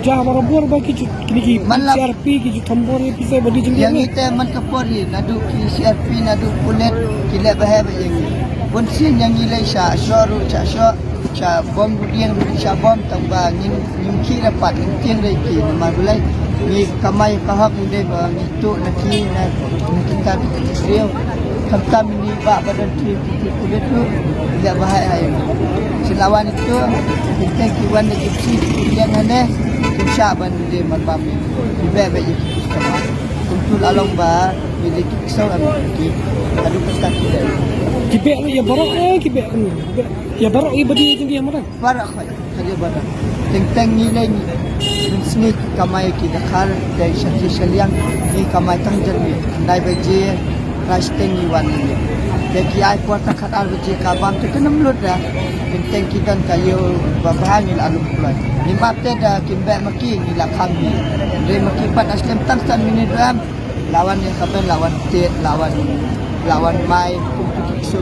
Jah barabur bagi kini Malam. CRP ki tambor pisai body jeng Yang kita menkepori nadu ki CRP nadu kulit kilat bahaya yang pun sin yang nilai sya syaru sya bom budian sya bom tambah nim ki dapat tiang dai ki mabulai ni kamai kahap mude ba itu laki na kita riau kam ni ba badan tri kulit tu kilat bahaya yang selawan itu kita kiwan ni kipsi yang aneh sya ban dia mabami bebe itu sama untuk along ba jadi kisau lagi adu kata kita kibek ya barok kibek ni. Ya barok body jeng dia mana? barak kaya barak teng nilai ni sini kamai kita khar dari syati syaliang ni kamai tangjar ni nai baje rasteng ni wan ni jadi ai puat kat al baje kabam tu kena melut dah teng kita kayo babah ni lalu pulai ni mate dah kimbek maki ni lakang ni dari maki pat aslam tang minit ram lawan yang kapan lawan tet lawan mai kumputik so